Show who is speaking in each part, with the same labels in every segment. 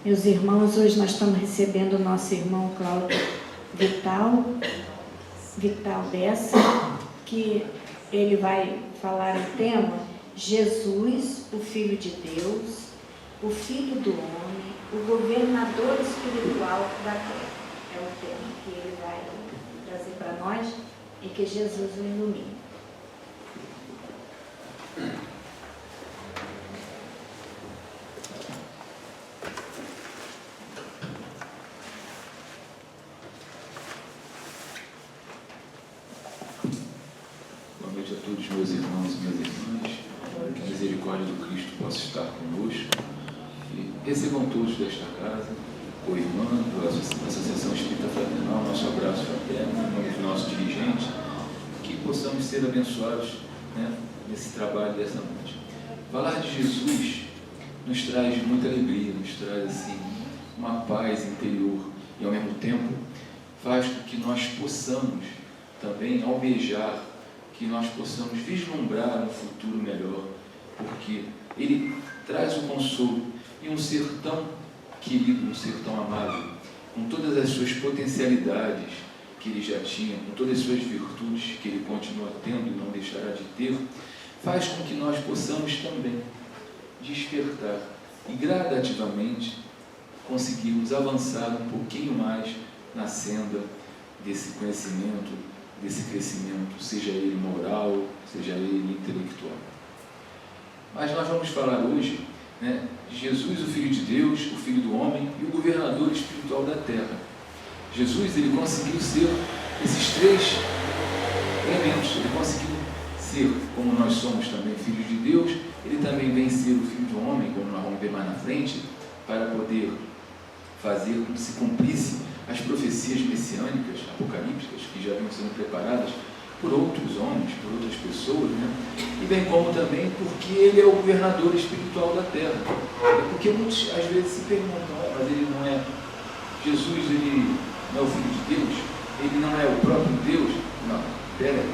Speaker 1: Meus irmãos, hoje nós estamos recebendo o nosso irmão Cláudio Vital Bessa, que ele vai falar o tema Jesus, o Filho de Deus, o Filho do Homem, o governador espiritual da terra. É o tema que ele vai trazer para nós e que Jesus o ilumine.
Speaker 2: Boa noite a todos meus irmãos e minhas irmãs, que a misericórdia do Cristo possa estar conosco e recebam todos desta casa, co-irmando, a Associação Espírita Fraternal, nosso abraço fraterno, em nome dos nossos dirigentes, que possamos ser abençoados, nesse trabalho dessa noite. Falar de Jesus nos traz muita alegria, nos traz assim, uma paz interior e ao mesmo tempo faz com que nós possamos também almejar, que nós possamos vislumbrar um futuro melhor, porque Ele traz o consolo e um ser tão querido, um ser tão amável, com todas as suas potencialidades que Ele já tinha, com todas as suas virtudes que Ele continua tendo e não deixará de ter, faz com que nós possamos também despertar e gradativamente conseguirmos avançar um pouquinho mais na senda desse conhecimento, desse crescimento, seja ele moral, seja ele intelectual. Mas nós vamos falar hoje, de Jesus, o Filho de Deus, o Filho do Homem e o governador espiritual da terra. Jesus, ele conseguiu ser esses três elementos. Ele conseguiu ser, como nós somos também filhos de Deus, ele também vem ser o Filho do Homem, como nós vamos ver mais na frente, para poder fazer com que se cumprisse as profecias messiânicas, apocalípticas, que já vinham sendo preparadas por outros homens, por outras pessoas, e bem como também porque ele é o governador espiritual da terra. Porque muitos às vezes se perguntam, mas ele não é Jesus, ele não é o Filho de Deus? Ele não é o próprio Deus? Não, peraí,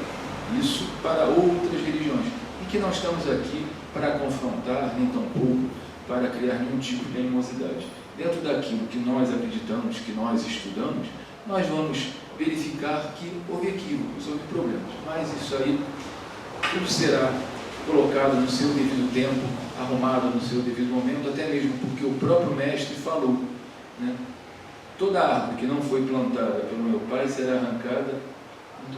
Speaker 2: isso para outras religiões. E que nós estamos aqui para confrontar, nem tampouco para criar nenhum tipo de animosidade. Dentro daquilo que nós acreditamos, que nós estudamos, nós vamos verificar que houve equívocos, houve problemas. Mas isso aí, tudo será colocado no seu devido tempo, arrumado no seu devido momento, até mesmo porque o próprio Mestre falou, toda árvore que não foi plantada pelo meu Pai será arrancada,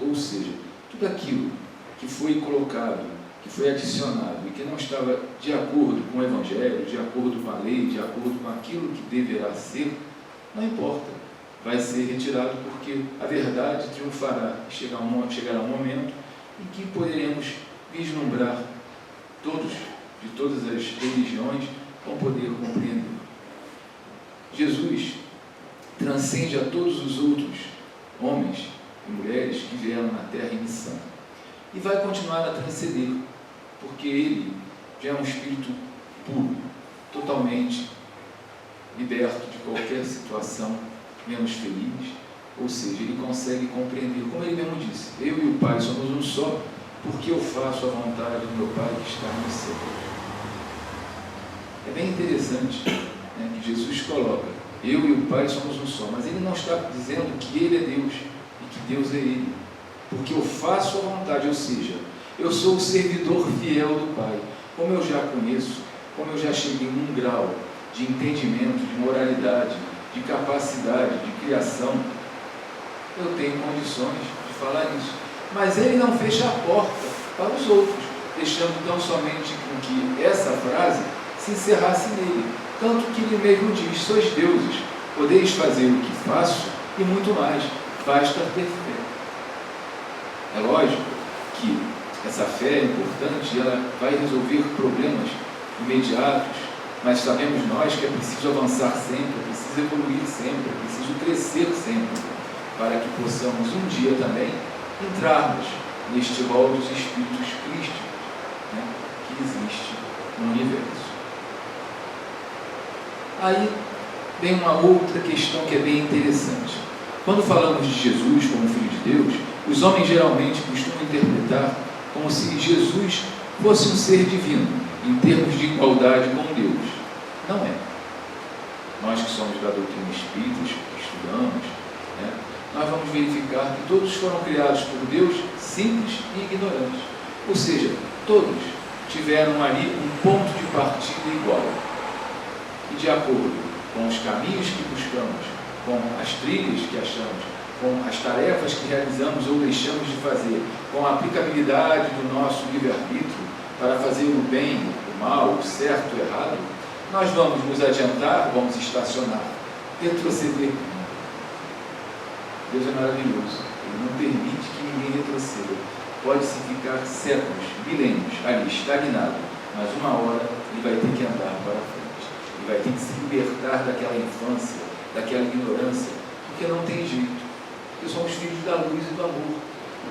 Speaker 2: ou seja, tudo aquilo que foi colocado, que foi adicionado e que não estava de acordo com o Evangelho, de acordo com a lei, de acordo com aquilo que deverá ser, não importa, vai ser retirado porque a verdade triunfará e chegará um momento em que poderemos vislumbrar todos, de todas as religiões, vão poder compreender. Jesus transcende a todos os outros homens e mulheres que vieram na Terra em missão. E vai continuar a transcender, porque ele já é um espírito puro, totalmente liberto de qualquer situação menos feliz, ou seja, ele consegue compreender, como ele mesmo disse, eu e o Pai somos um só, porque eu faço a vontade do meu Pai que está no céu. É bem interessante que Jesus coloca, eu e o Pai somos um só, mas ele não está dizendo que ele é Deus e que Deus é ele, porque eu faço a vontade, ou seja, eu sou o servidor fiel do Pai. Como eu já conheço, como eu já cheguei num grau de entendimento, de moralidade, de capacidade, de criação, eu tenho condições de falar isso. Mas ele não fecha a porta para os outros, deixando tão somente com que essa frase se encerrasse nele. Tanto que ele mesmo diz, sois deuses, podeis fazer o que faço e muito mais, basta ter fé. É lógico que essa fé é importante e ela vai resolver problemas imediatos, mas sabemos nós que é preciso avançar sempre, é preciso evoluir sempre, é preciso crescer sempre, para que possamos um dia também entrarmos neste rol dos espíritos crísticos, que existe no universo. Aí vem uma outra questão que é bem interessante. Quando falamos de Jesus como Filho de Deus, os homens geralmente costumam interpretar como se Jesus fosse um ser divino, em termos de igualdade com Deus. Não é. nós que somos da doutrina espírita, que estudamos, né, nós vamos verificar que todos foram criados por Deus simples e ignorantes. Ou seja, todos tiveram ali um ponto de partida igual. E de acordo com os caminhos que buscamos, com as trilhas que achamos, com as tarefas que realizamos ou deixamos de fazer, com a aplicabilidade do nosso livre-arbítrio para fazer o bem, o mal, o certo, o errado, nós vamos nos adiantar, vamos estacionar, retroceder. Deus é maravilhoso, Ele não permite que ninguém retroceda. Pode-se ficar séculos, milênios ali, estagnado, mas uma hora ele vai ter que andar para frente. Ele vai ter que se libertar daquela infância, daquela ignorância, porque não tem jeito. Porque somos filhos da luz e do amor.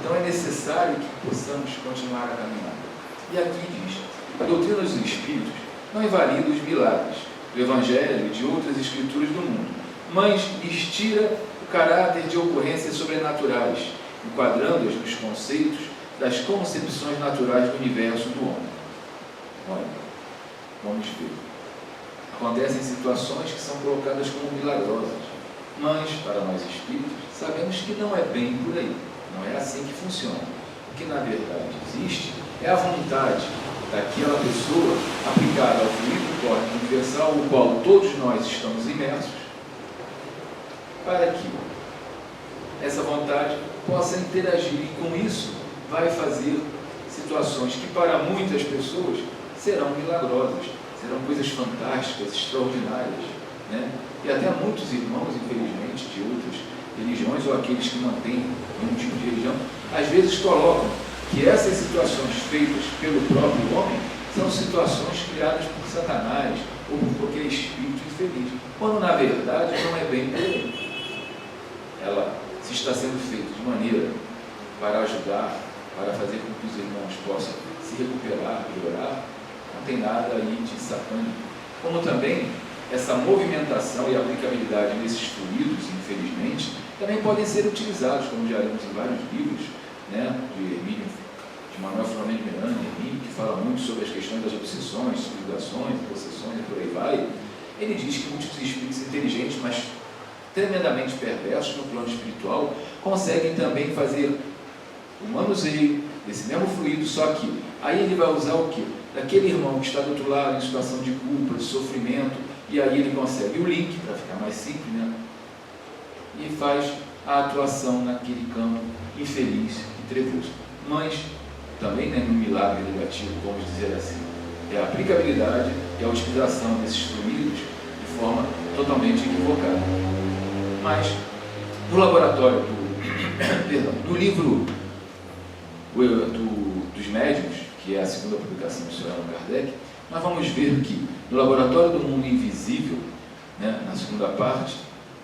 Speaker 2: Então é necessário que possamos continuar a caminhada. E aqui diz, a doutrina dos Espíritos não invalida os milagres do Evangelho e de outras escrituras do mundo, mas lhes tira o caráter de ocorrências sobrenaturais, enquadrando-as nos conceitos das concepções naturais do universo do homem. Olha, vamos ver. Acontecem situações que são colocadas como milagrosas, mas, para nós espíritos, sabemos que não é bem por aí. Não é assim que funciona. O que, na verdade, existe é a vontade daquela pessoa aplicada ao fluido cósmico universal, o qual todos nós estamos imersos, para que essa vontade possa interagir e, com isso, vai fazer situações que, para muitas pessoas, serão milagrosas, serão coisas fantásticas, extraordinárias, né? E até muitos irmãos, infelizmente, de outras religiões, ou aqueles que mantêm nenhum tipo de religião, às vezes colocam que essas situações feitas pelo próprio homem são situações criadas por Satanás ou por qualquer espírito infeliz, quando na verdade não é bem por aí. Ela se está sendo feita de maneira para ajudar, para fazer com que os irmãos possam se recuperar, melhorar, não tem nada aí de satânico. Como também essa movimentação e aplicabilidade desses fluidos, infelizmente, também podem ser utilizados, como já lemos em vários livros, né, de Hermínio, de Manuel Filomeno de Miranda, Hermínio, que fala muito sobre as questões das obsessões, subjugações, possessões e por aí vai. Ele diz que muitos espíritos inteligentes, mas tremendamente perversos no plano espiritual, conseguem também fazer o manuseio desse mesmo fluido, só que aí ele vai usar o quê? Daquele irmão que está do outro lado em situação de culpa, de sofrimento, e aí ele consegue o link, para ficar mais simples, né? E faz a atuação naquele campo infeliz e trevoso. Mas também não é um milagre negativo, vamos dizer assim. É a aplicabilidade e a utilização desses fluidos de forma totalmente equivocada. Mas no laboratório do livro dos médiuns, que é a segunda publicação do Sr. Allan Kardec, nós vamos ver que no Laboratório do Mundo Invisível, né, na segunda parte,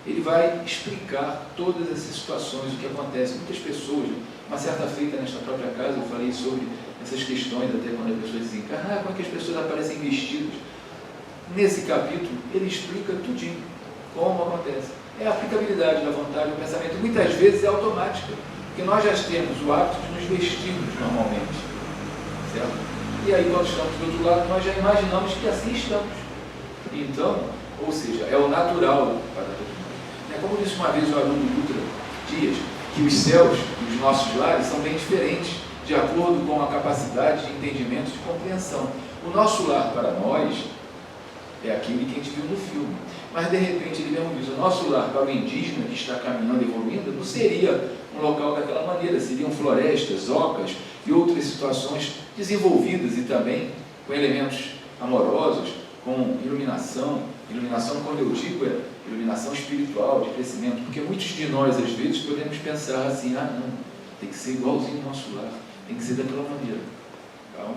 Speaker 2: ele vai explicar todas essas situações, o que acontece. Muitas pessoas, uma certa feita nesta própria casa, eu falei sobre essas questões, até quando as pessoas desencarnam, como é que as pessoas aparecem vestidas. Nesse capítulo, ele explica tudinho, como acontece. É a aplicabilidade da vontade, do pensamento, muitas vezes é automática, porque nós já temos o hábito de nos vestirmos normalmente, certo? E aí, quando estamos do outro lado, nós já imaginamos que assim estamos. Então, ou seja, é o natural para todo mundo. Como disse uma vez o aluno Dutra Dias, que os céus dos nossos lares são bem diferentes, de acordo com a capacidade de entendimento e de compreensão. O nosso lar para nós é aquele que a gente viu no filme. Mas, de repente, ele mesmo diz, o nosso lar para o indígena que está caminhando, evoluindo, não seria um local daquela maneira, seriam florestas, ocas e outras situações desenvolvidas e também com elementos amorosos, com iluminação. Iluminação, quando eu digo, é iluminação espiritual, de crescimento, porque muitos de nós, às vezes, podemos pensar assim, não, tem que ser igualzinho ao nosso lar, tem que ser daquela maneira. Calma,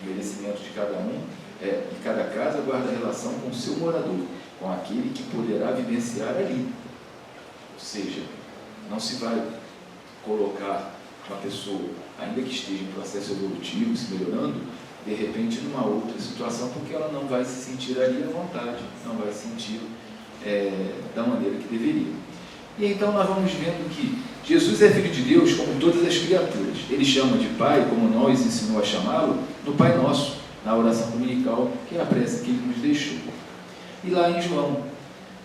Speaker 2: o merecimento de cada um, e cada casa guarda relação com o seu morador, com aquele que poderá vivenciar ali. Ou seja, não se vai colocar uma pessoa, ainda que esteja em processo evolutivo, se melhorando, de repente numa outra situação, porque ela não vai se sentir ali à vontade, não vai se sentir da maneira que deveria. E então nós vamos vendo que Jesus é Filho de Deus como todas as criaturas. Ele chama de Pai, como nós ensinou a chamá-lo, no Pai Nosso, na oração dominical, que é a prece que Ele nos deixou. E lá em João,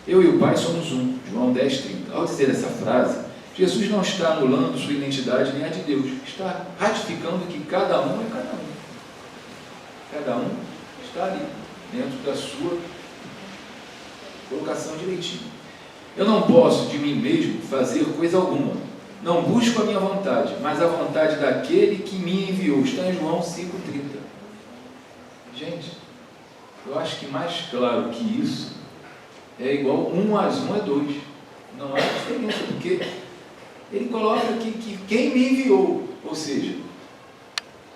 Speaker 2: eu e o Pai somos um, João 10:30. Ao dizer essa frase, Jesus não está anulando sua identidade nem a de Deus, está ratificando que cada um é cada um. Cada um está ali, dentro da sua colocação direitinho. Eu não posso de mim mesmo fazer coisa alguma. Não busco a minha vontade, mas a vontade daquele que me enviou. Está em João 5:30. Gente, eu acho que mais claro que isso é igual 1 mais 1 é 2. Não há diferença, porque ele coloca aqui que quem me enviou, ou seja,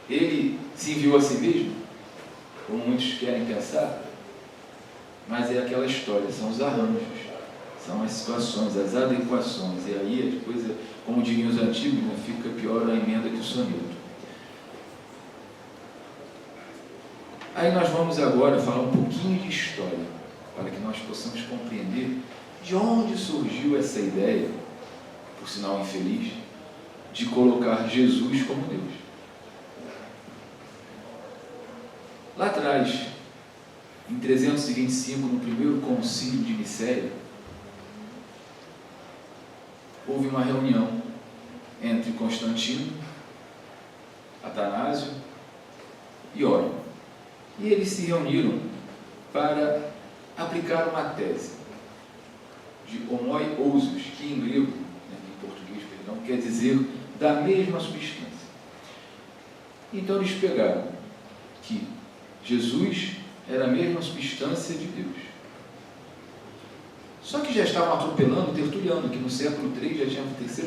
Speaker 2: ele se enviou a si mesmo, como muitos querem pensar, mas é aquela história, são os arranjos, são as situações, as adequações, e aí a coisa, como diriam os antigos, fica pior a emenda que o soneto. Aí nós vamos agora falar um pouquinho de história, para que nós possamos compreender de onde surgiu essa ideia, por sinal infeliz, de colocar Jesus como Deus. Lá atrás, em 325, no primeiro concílio de Nicéia, houve uma reunião entre Constantino, Atanásio e Orion. E eles se reuniram para aplicar uma tese de homoiousios, que em grego, em português, perdão, quer dizer da mesma substância. Então eles pegaram que Jesus era a mesma substância de Deus. Só que já estavam atropelando Tertuliano, que no século III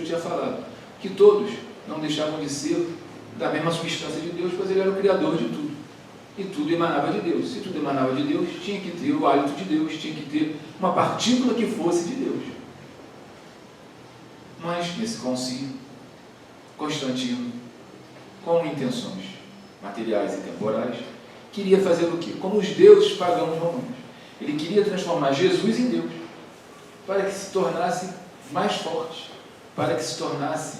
Speaker 2: tinha falado que todos não deixavam de ser da mesma substância de Deus, pois ele era o Criador de tudo. E tudo emanava de Deus. Se tudo emanava de Deus, tinha que ter o hálito de Deus, tinha que ter uma partícula que fosse de Deus. Mas, nesse concílio, Constantino, com intenções materiais e temporais, queria fazer o quê? Como os deuses pagãos romanos. Ele queria transformar Jesus em Deus, para que se tornasse mais forte, para que se tornasse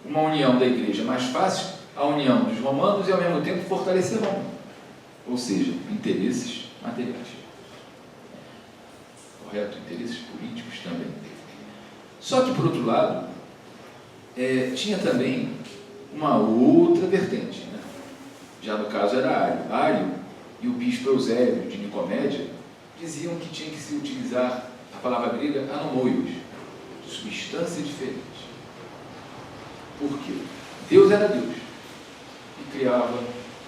Speaker 2: uma união da igreja mais fácil, a união dos romanos e ao mesmo tempo fortalecer Roma, ou seja, interesses materiais. Correto? Interesses políticos também. Só que, por outro lado, tinha também uma outra vertente, né? Já no caso era Ário. Ário e o bispo Eusébio de Nicomédia diziam que tinha que se utilizar a palavra grega anomoios, de substância diferente. Por quê? Deus era Deus e criava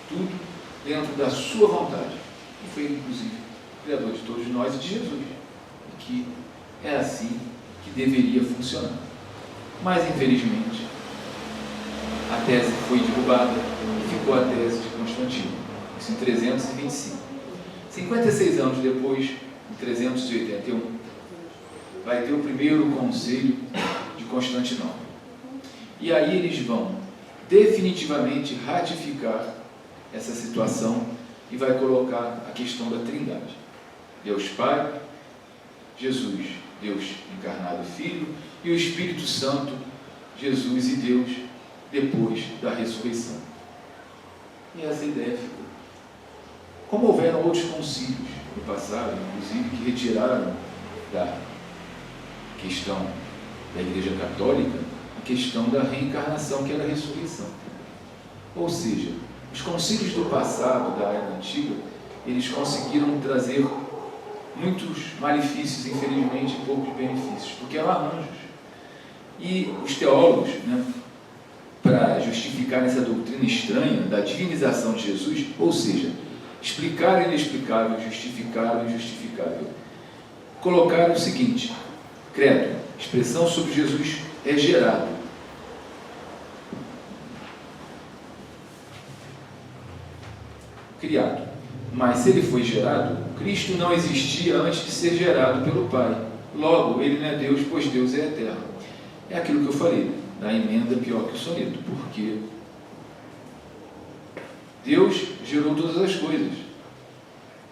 Speaker 2: tudo dentro da sua vontade. E foi, inclusive, o Criador de todos nós e de Jesus. E que é assim que deveria funcionar. Mas, infelizmente, a tese foi derrubada e ficou a tese de Constantino. Isso em 325. 56 anos depois, em 381, vai ter o primeiro concílio de Constantinopla. E aí eles vão definitivamente ratificar essa situação e vai colocar a questão da Trindade. Deus Pai, Jesus, Deus encarnado Filho, e o Espírito Santo, Jesus e Deus, depois da ressurreição. E essa ideia ficou. Como houveram outros concílios no passado, inclusive, que retiraram da questão da Igreja Católica a questão da reencarnação, que era a ressurreição. Ou seja, os concílios do passado, da era antiga, eles conseguiram trazer muitos malefícios, infelizmente, e poucos benefícios, porque eram arranjos. E os teólogos, para justificar essa doutrina estranha da divinização de Jesus, ou seja, explicar o inexplicável, justificar o injustificável, colocaram o seguinte: credo, expressão sobre Jesus é gerado. Criado. Mas se ele foi gerado, Cristo não existia antes de ser gerado pelo Pai. Logo, ele não é Deus, pois Deus é eterno. É aquilo que eu falei, da emenda pior que o soneto, porque Deus gerou todas as coisas.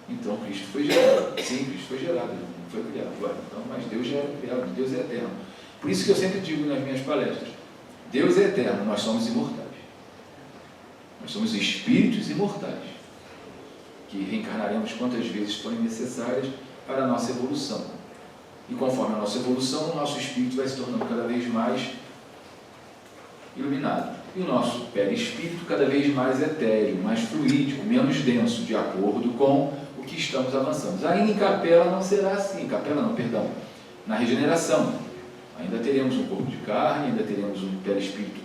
Speaker 2: Então Cristo foi gerado. Sim, Cristo foi gerado, ele não foi criado. Então, mas Deus já é criado, Deus é eterno. Por isso que eu sempre digo nas minhas palestras, Deus é eterno, nós somos imortais. Nós somos espíritos imortais, que reencarnaremos quantas vezes forem necessárias para a nossa evolução. E conforme a nossa evolução, o nosso espírito vai se tornando cada vez mais iluminado. E o nosso perispírito cada vez mais etéreo, mais fluídico, menos denso, de acordo com o que estamos avançando. Ainda em capela não será assim, na regeneração. Ainda teremos um corpo de carne, ainda teremos um perispírito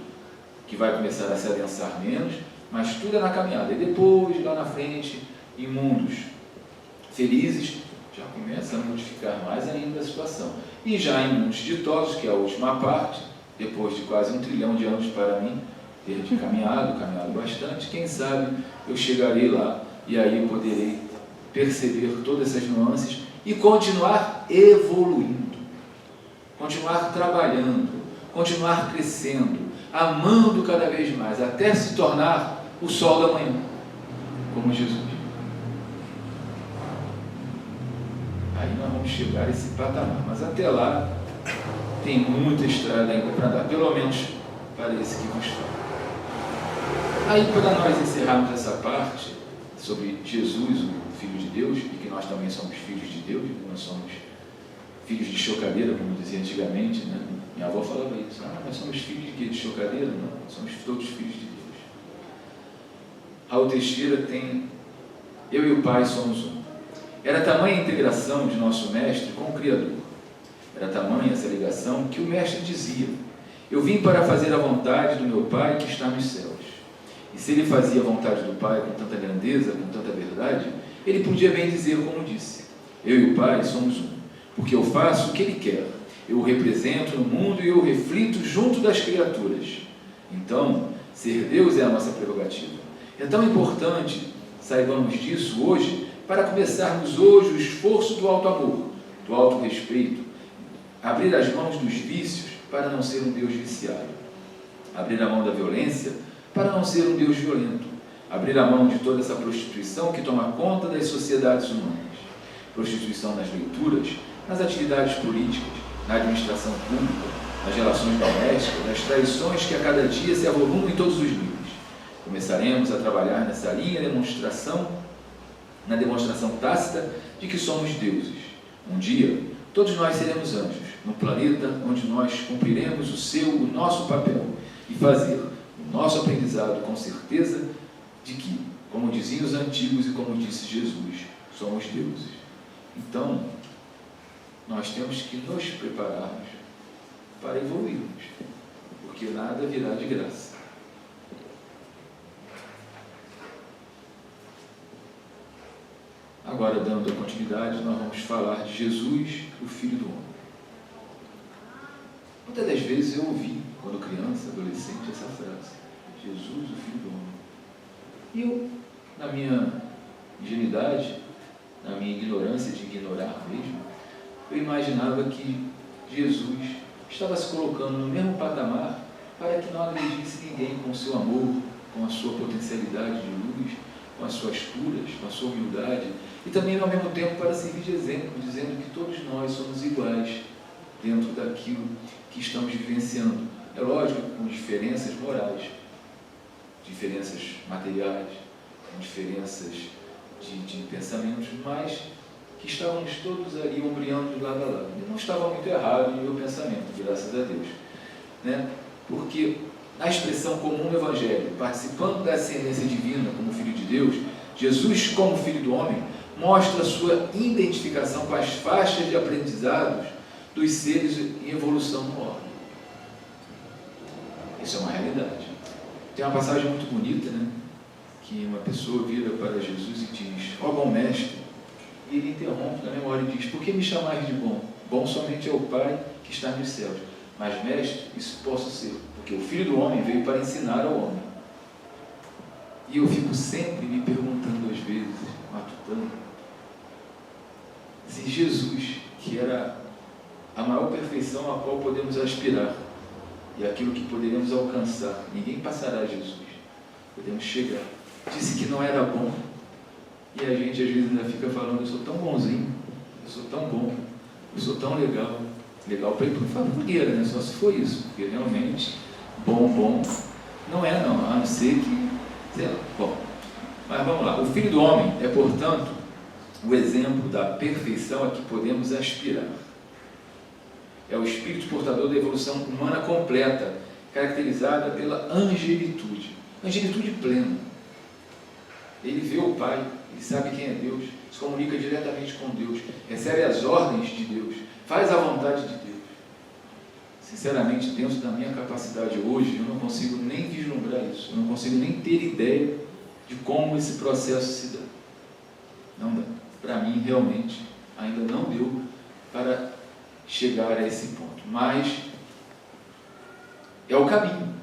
Speaker 2: que vai começar a se adensar menos, mas tudo é na caminhada. E depois, lá na frente, em mundos felizes, já começa a modificar mais ainda a situação. E já em mundos ditosos, que é a última parte, depois de quase 1 trilhão de anos para mim, ter caminhado bastante, quem sabe eu chegarei lá e aí poderei perceber todas essas nuances e continuar evoluindo, continuar trabalhando, continuar crescendo, amando cada vez mais, até se tornar o sol da manhã, como Jesus. Aí nós vamos chegar a esse patamar, mas até lá tem muita estrada ainda para andar, pelo menos para esse que vos fala. Aí, para nós encerrarmos essa parte sobre Jesus, o Filho de Deus, e que nós também somos filhos de Deus, nós somos filhos de chocadeira, como dizia antigamente, né? Minha avó falava isso, nós somos filhos de quê? De chocadeira? Não, somos todos filhos de Deus. Raul Teixeira tem, eu e o Pai somos um. Era tamanha a integração de nosso Mestre com o Criador. Era tamanha essa ligação que o Mestre dizia: eu vim para fazer a vontade do meu Pai que está nos céus. E se ele fazia a vontade do Pai com tanta grandeza, com tanta verdade, ele podia bem dizer como disse: eu e o Pai somos um, porque eu faço o que ele quer, eu o represento no mundo e eu o reflito junto das criaturas. Então, ser Deus é a nossa prerrogativa. É tão importante saibamos disso hoje, para começarmos hoje o esforço do alto amor, do alto respeito, abrir as mãos dos vícios para não ser um Deus viciado, abrir a mão da violência para não ser um Deus violento, abrir a mão de toda essa prostituição que toma conta das sociedades humanas, prostituição nas leituras, nas atividades políticas, na administração pública, nas relações domésticas, nas traições que a cada dia se avolumam em todos os níveis. Começaremos a trabalhar nessa linha na demonstração tácita de que somos deuses. Um dia, todos nós seremos anjos, no planeta onde nós cumpriremos o nosso papel e fazer o nosso aprendizado com certeza de que, como diziam os antigos e como disse Jesus, somos deuses. Então, nós temos que nos prepararmos para evoluirmos, porque nada virá de graça. Agora, dando a continuidade, nós vamos falar de Jesus, o Filho do Homem. Muitas das vezes eu ouvi, quando criança, adolescente, essa frase: Jesus, o Filho do Homem. E eu, na minha ingenuidade, na minha ignorância de ignorar mesmo, eu imaginava que Jesus estava se colocando no mesmo patamar para que não agredisse ninguém com o seu amor, com a sua potencialidade de luz, com as suas curas, com a sua humildade, e também ao mesmo tempo para servir de exemplo, dizendo que todos nós somos iguais dentro daquilo que estamos vivenciando. É lógico, com diferenças morais, diferenças materiais, com diferenças de pensamentos, mas que estávamos todos ali ombreando de lado a lado. E não estava muito errado no meu pensamento, graças a Deus, né? Porque na expressão comum do Evangelho, participando da ascendência divina como Filho de Deus, Jesus, como Filho do Homem, mostra a sua identificação com as faixas de aprendizados dos seres em evolução no orbe. Isso é uma realidade. Tem uma passagem muito bonita, né? Que uma pessoa vira para Jesus e diz: ó bom mestre, e ele interrompe na memória e diz: por que me chamais de bom? Bom somente é o Pai que está nos céus. Mas mestre, isso posso ser, porque o Filho do Homem veio para ensinar ao homem. E eu fico sempre me perguntando, às vezes, matutando, se Jesus, que era a maior perfeição a qual podemos aspirar, e aquilo que poderemos alcançar, ninguém passará Jesus, podemos chegar, disse que não era bom, e a gente às vezes ainda fica falando: eu sou tão bonzinho, eu sou tão bom, eu sou tão legal para ir para a fogueira, né? Só se for isso, porque realmente bom não é, não, a não ser que, sei lá. Bom, mas vamos lá. O Filho do Homem é, portanto, o exemplo da perfeição a que podemos aspirar. É o espírito portador da evolução humana completa, caracterizada pela angelitude plena. Ele vê o Pai, ele sabe quem é Deus, se comunica diretamente com Deus, recebe as ordens de Deus, faz a vontade de Deus. Sinceramente, dentro da minha capacidade hoje, eu não consigo nem vislumbrar isso, eu não consigo nem ter ideia de como esse processo se dá. Não dá. Para mim, realmente, ainda não deu para chegar a esse ponto. Mas é o caminho,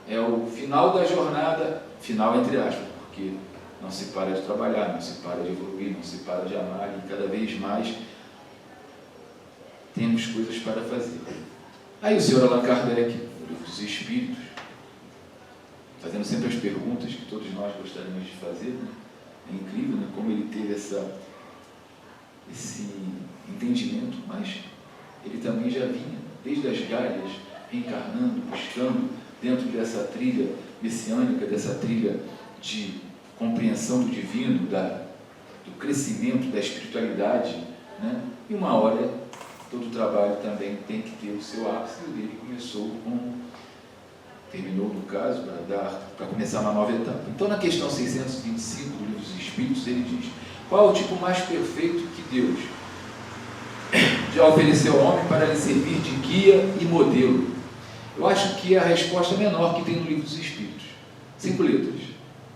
Speaker 2: é o final da jornada, final entre aspas, porque não se para de trabalhar, não se para de evoluir, não se para de amar, e cada vez mais temos coisas para fazer. Aí o Sr. Allan Kardec, no Livro dos Espíritos, fazendo sempre as perguntas que todos nós gostaríamos de fazer, né? É incrível, né? Como ele teve esse entendimento, mas ele também já vinha, desde as galhas, reencarnando, buscando, dentro dessa trilha messiânica, dessa trilha de compreensão do divino, do crescimento, da espiritualidade, né? E uma hora, todo trabalho também tem que ter o seu ápice, e o dele terminou no caso, para começar uma nova etapa. Então, na questão 625 do Livro dos Espíritos, ele diz: qual é o tipo mais perfeito que Deus já ofereceu ao homem para lhe servir de guia e modelo? Eu acho que é a resposta menor que tem no Livro dos Espíritos. 5 letras: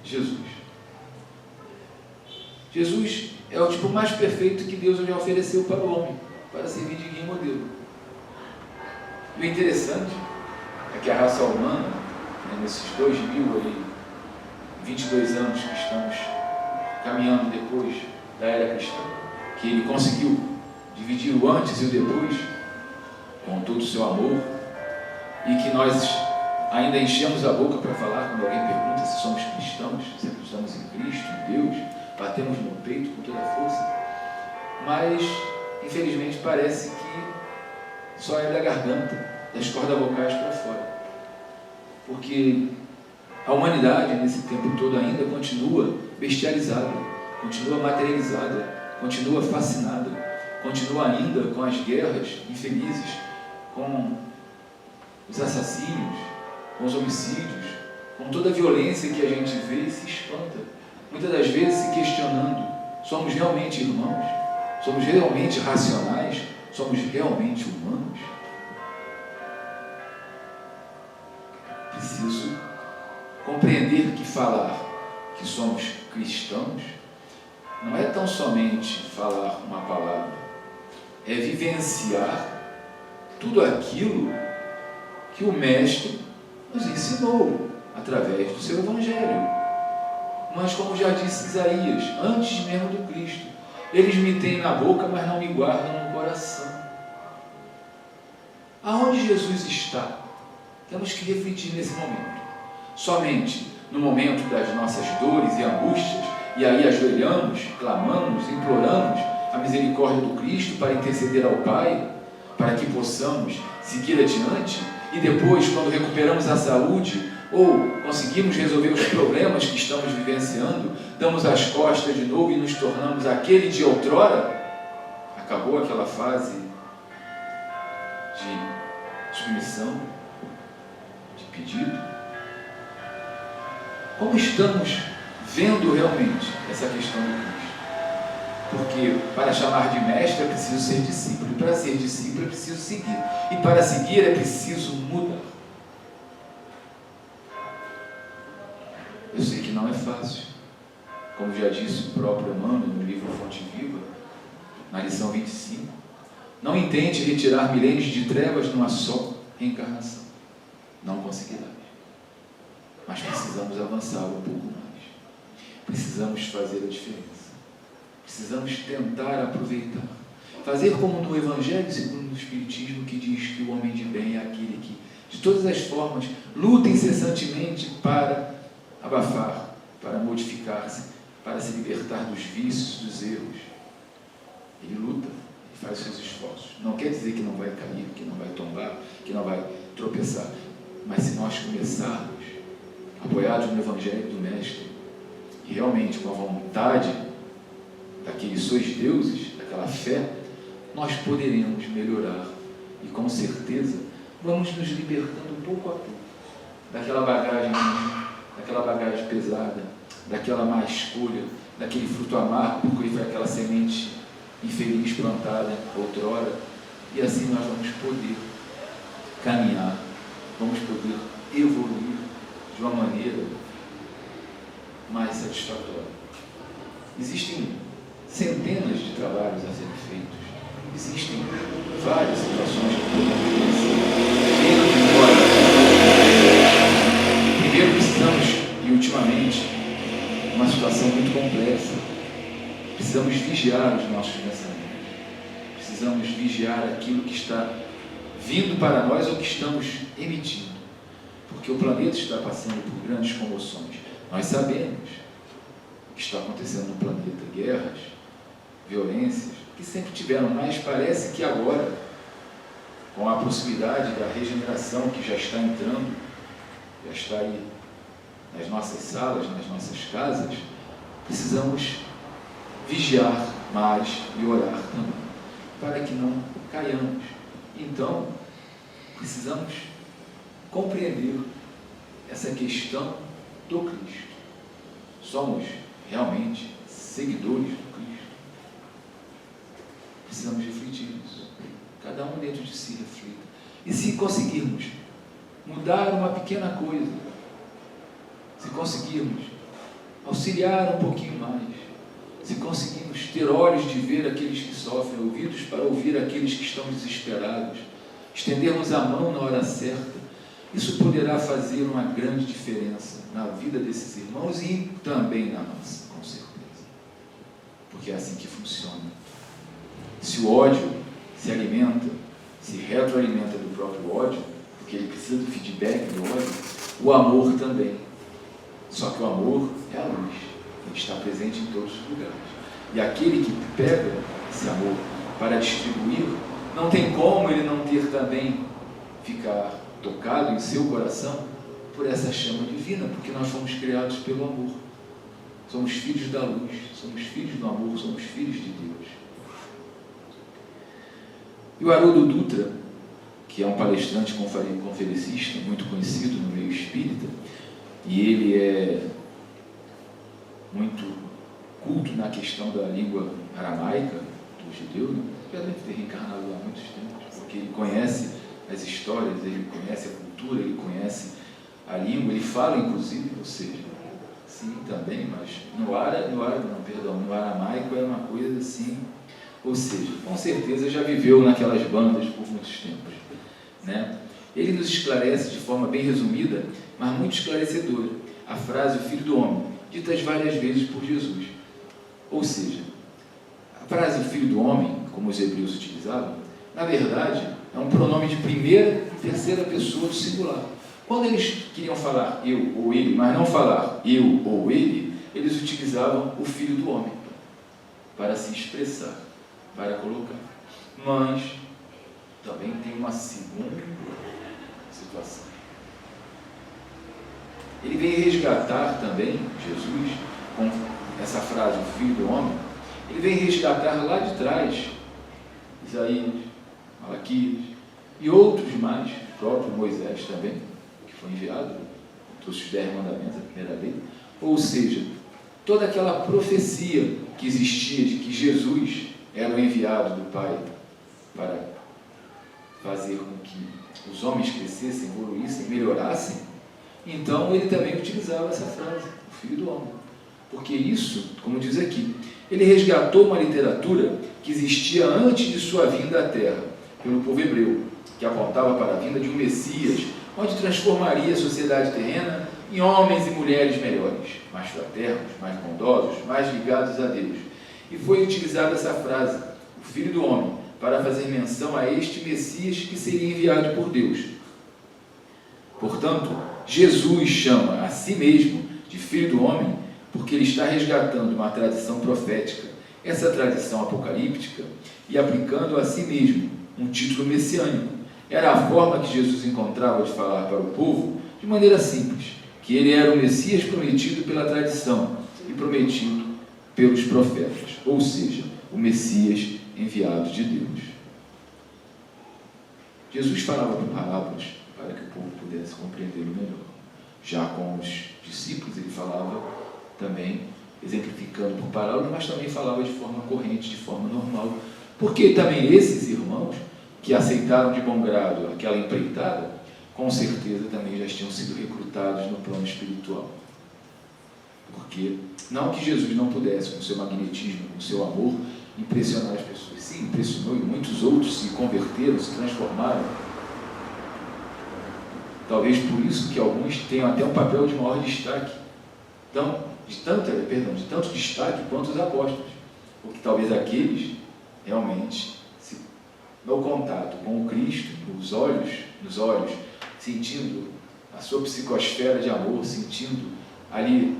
Speaker 2: Jesus. Jesus é o tipo mais perfeito que Deus já ofereceu para o homem, para servir de guia e modelo. E o interessante é que a raça humana, né, nesses 2022 anos que estamos caminhando depois da era cristã, que ele conseguiu dividir o antes e o depois, com todo o seu amor, e que nós ainda enchemos a boca para falar quando alguém pergunta se somos cristãos, se acreditamos em Cristo, em Deus, batemos no peito com toda a força, mas infelizmente parece que só é da garganta, das cordas vocais para fora, porque a humanidade nesse tempo todo ainda continua bestializada, continua materializada, continua fascinada, continua ainda com as guerras infelizes, com os assassínios, com os homicídios, com toda a violência que a gente vê e se espanta, muitas das vezes se questionando: somos realmente irmãos? Somos realmente racionais? Somos realmente humanos? Preciso compreender que falar que somos cristãos não é tão somente falar uma palavra, é vivenciar tudo aquilo que o Mestre nos ensinou através do seu Evangelho. Mas, como já disse Isaías, antes mesmo do Cristo, eles me têm na boca, mas não me guardam no coração. Aonde Jesus está? Temos que refletir nesse momento. Somente no momento das nossas dores e angústias, e aí ajoelhamos, clamamos, imploramos a misericórdia do Cristo para interceder ao Pai, para que possamos seguir adiante, e depois, quando recuperamos a saúde, ou conseguimos resolver os problemas que estamos vivenciando, damos as costas de novo e nos tornamos aquele de outrora. Acabou aquela fase de submissão, de pedido. Como estamos vendo realmente essa questão do Cristo? Porque para chamar de mestre é preciso ser discípulo, e para ser discípulo é preciso seguir, e para seguir é preciso mudar. Eu sei que não é fácil, como já disse o próprio Emmanuel no livro Fonte Viva, na lição 25, não intente retirar milênios de trevas numa só reencarnação, não conseguirá, mas precisamos avançar um pouco mais, precisamos fazer a diferença, precisamos tentar aproveitar, fazer como no Evangelho segundo o Espiritismo, que diz que o homem de bem é aquele que, de todas as formas, luta incessantemente para abafar, para modificar-se, para se libertar dos vícios, dos erros. Ele luta, ele faz seus esforços. Não quer dizer que não vai cair, que não vai tombar, que não vai tropeçar. Mas se nós começarmos, apoiados no Evangelho do Mestre, e realmente com a vontade daqueles sois deuses, daquela fé, nós poderemos melhorar e com certeza vamos nos libertando pouco a pouco daquela bagagem ruim, daquela bagagem pesada, daquela má escolha, daquele fruto amargo, porque foi aquela semente infeliz plantada outrora, e assim nós vamos poder caminhar, vamos poder evoluir de uma maneira mais satisfatória. Existem centenas de trabalhos a serem feitos, existem várias situações que podem acontecer. Primeiro precisamos, e ultimamente, uma situação muito complexa, precisamos vigiar os nossos pensamentos, precisamos vigiar aquilo que está vindo para nós ou que estamos emitindo, porque o planeta está passando por grandes comoções. Nós sabemos o que está acontecendo no planeta, guerras, violências, que sempre tiveram, mas parece que agora, com a proximidade da regeneração que já está entrando, já está aí nas nossas salas, nas nossas casas, precisamos vigiar mais e orar também, para que não caiamos. Então, precisamos compreender essa questão do Cristo. Somos realmente seguidores do Cristo. Precisamos refletir nisso. Cada um dentro de si reflita. E se conseguirmos mudar uma pequena coisa, se conseguirmos auxiliar um pouquinho mais, se conseguirmos ter olhos de ver aqueles que sofrem, ouvidos para ouvir aqueles que estão desesperados, estendermos a mão na hora certa, isso poderá fazer uma grande diferença na vida desses irmãos e também na nossa, com certeza. Porque é assim que funciona. Se o ódio se alimenta, se retroalimenta do próprio ódio, porque ele precisa do feedback do ódio, o amor também. Só que o amor é a luz, ele está presente em todos os lugares. E aquele que pega esse amor para distribuir, não tem como ele não ter também ficar tocado em seu coração por essa chama divina, porque nós fomos criados pelo amor. Somos filhos da luz, somos filhos do amor, somos filhos de Deus. E o Haroldo Dutra, que é um palestrante conferencista muito conhecido no meio espírita, e ele é muito culto na questão da língua aramaica do judeu, né? Já deve ter reencarnado há muitos tempos, porque ele conhece as histórias, ele conhece a cultura, ele conhece a língua, ele fala inclusive, ou seja, sim também, mas no aramaico é uma coisa assim, ou seja, com certeza já viveu naquelas bandas por muitos tempos, né? Ele nos esclarece de forma bem resumida, mas muito esclarecedora, a frase "o Filho do Homem", ditas várias vezes por Jesus. Ou seja, a frase "o Filho do Homem", como os hebreus utilizavam, na verdade é um pronome de primeira e terceira pessoa do singular. Quando eles queriam falar eu ou ele, mas não falar eu ou ele, eles utilizavam o Filho do Homem para se expressar, para colocar. Mas também tem uma segunda situação. Ele veio resgatar também, Jesus, com essa frase, o Filho do Homem, ele vem resgatar lá de trás, Isaías, Malaquias e outros mais, o próprio Moisés também, que foi enviado, trouxe os 10 mandamentos, a primeira lei, ou seja, toda aquela profecia que existia de que Jesus era o enviado do Pai para fazer com que os homens crescessem, evoluíssem, melhorassem, então ele também utilizava essa frase, o Filho do Homem. Porque isso, como diz aqui, ele resgatou uma literatura que existia antes de sua vinda à Terra, pelo povo hebreu, que apontava para a vinda de um Messias, onde transformaria a sociedade terrena em homens e mulheres melhores, mais fraternos, mais bondosos, mais ligados a Deus. E foi utilizada essa frase, o Filho do Homem, para fazer menção a este Messias que seria enviado por Deus. Portanto, Jesus chama a si mesmo de Filho do Homem porque ele está resgatando uma tradição profética, essa tradição apocalíptica, e aplicando a si mesmo um título messiânico. Era a forma que Jesus encontrava de falar para o povo de maneira simples, que ele era o Messias prometido pela tradição e prometido pelos profetas, ou seja, o Messias enviado de Deus. Jesus falava por parábolas para que o povo pudesse compreendê-lo melhor. Já com os discípulos ele falava também, exemplificando por parábolas, mas também falava de forma corrente, de forma normal, porque também esses irmãos que aceitaram de bom grado aquela empreitada, com certeza também já tinham sido recrutados no plano espiritual. Porque não que Jesus não pudesse, com seu magnetismo, com seu amor, impressionar as pessoas. Sim, impressionou, e muitos outros se converteram, se transformaram. Talvez por isso que alguns tenham até um papel de maior destaque. Então, de tanto destaque quanto os apóstolos. Porque talvez aqueles realmente, no contato com o Cristo, nos olhos, sentindo a sua psicosfera de amor, sentindo ali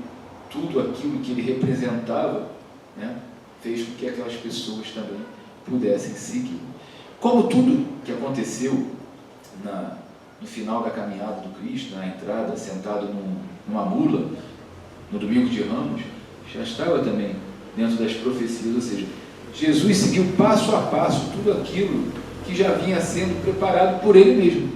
Speaker 2: tudo aquilo que ele representava, né, fez com que aquelas pessoas também pudessem seguir. Como tudo que aconteceu no final da caminhada do Cristo, na entrada, sentado numa mula, no domingo de Ramos, já estava também dentro das profecias, ou seja, Jesus seguiu passo a passo tudo aquilo que já vinha sendo preparado por ele mesmo,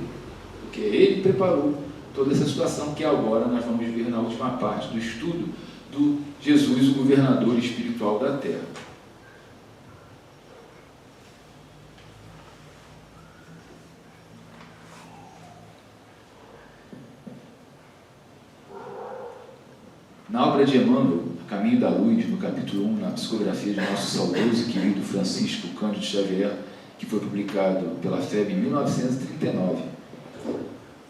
Speaker 2: porque ele preparou toda essa situação que agora nós vamos ver na última parte do estudo do Jesus, o governador espiritual da terra. Na obra de Emmanuel, A Caminho da Luz, no capítulo 1, na psicografia de nosso saudoso e querido Francisco Cândido Xavier, que foi publicado pela FEB em 1939,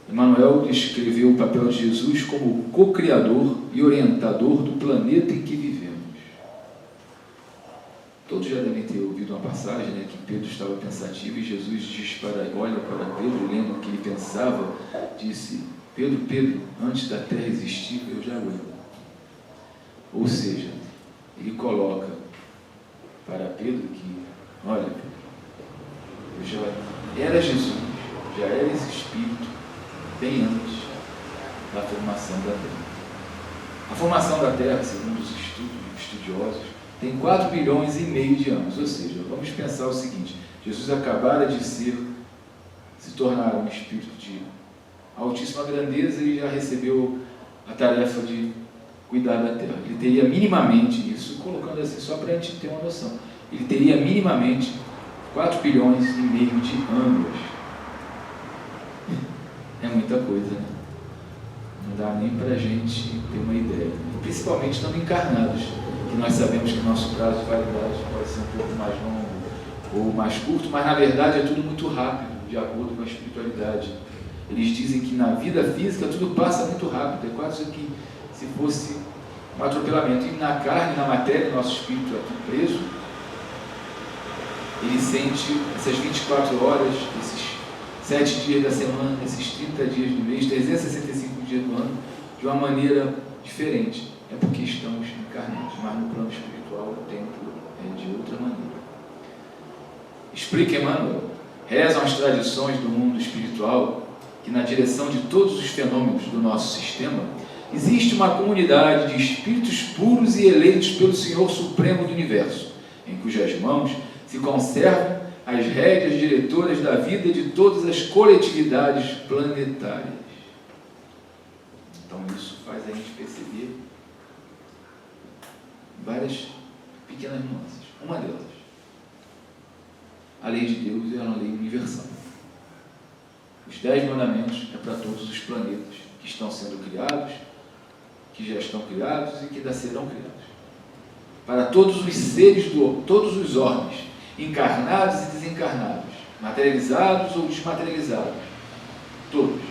Speaker 2: Emmanuel descreveu o papel de Jesus como co-criador e orientador do planeta em que vivemos. Todos já devem ter ouvido uma passagem, né, que Pedro estava pensativo e Jesus olha para Pedro, lendo o que ele pensava, disse: Pedro, antes da terra existir, eu já o amo. Ou seja, ele coloca para Pedro que, olha, eu já era Jesus, já era esse Espírito, bem antes da formação da Terra. A formação da Terra, segundo os estudiosos, tem 4 bilhões e meio de anos, ou seja, vamos pensar o seguinte: Jesus acabara de se tornar um Espírito de altíssima grandeza e já recebeu a tarefa de cuidar da Terra. Ele teria minimamente, isso colocando assim só para a gente ter uma noção, ele teria minimamente 4 bilhões e meio de anos. É muita coisa, né? Não dá nem para a gente ter uma ideia. Principalmente estando encarnados, que nós sabemos que o nosso prazo de validade pode ser um pouco mais longo ou mais curto, mas na verdade é tudo muito rápido, de acordo com a espiritualidade. Eles dizem que na vida física tudo passa muito rápido, é quase que se fosse um atropelamento. E na carne, na matéria, nosso espírito aqui preso, ele sente essas 24 horas, esses 7 dias da semana, esses 30 dias do mês, 365 dias do ano, de uma maneira diferente. É porque estamos encarnados, mas no plano espiritual o tempo é de outra maneira. Explica Emmanuel: rezam as tradições do mundo espiritual que na direção de todos os fenômenos do nosso sistema existe uma comunidade de espíritos puros e eleitos pelo Senhor Supremo do Universo, em cujas mãos se conservam as rédeas diretoras da vida de todas as coletividades planetárias. Então isso faz a gente perceber várias pequenas nuances. Uma delas, a lei de Deus é uma lei universal. Os 10 mandamentos é para todos os planetas que estão sendo criados, que já estão criados e que ainda serão criados. Para todos os seres, todos os homens, encarnados e desencarnados, materializados ou desmaterializados, todos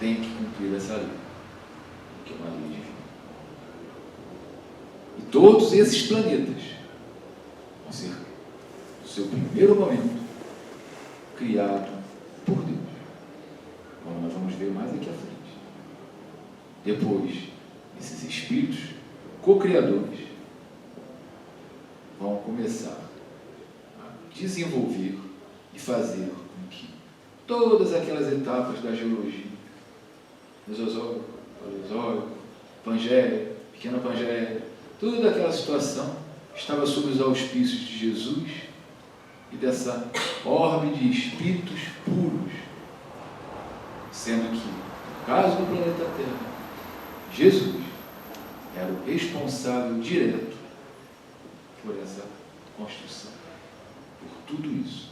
Speaker 2: têm que cumprir essa lei, que é uma lei divina. E todos esses planetas vão ser, no seu primeiro momento, criados por Deus. Como nós vamos ver mais aqui à frente. Depois, esses espíritos co-criadores vão começar a desenvolver e fazer com que todas aquelas etapas da geologia, Mesozoico, Paleozoico, Pangeia, Pequena Pangeia, Toda aquela situação estava sob os auspícios de Jesus e dessa orbe de espíritos puros, sendo que, no caso do planeta Terra, Jesus era o responsável direto por essa construção, por tudo isso.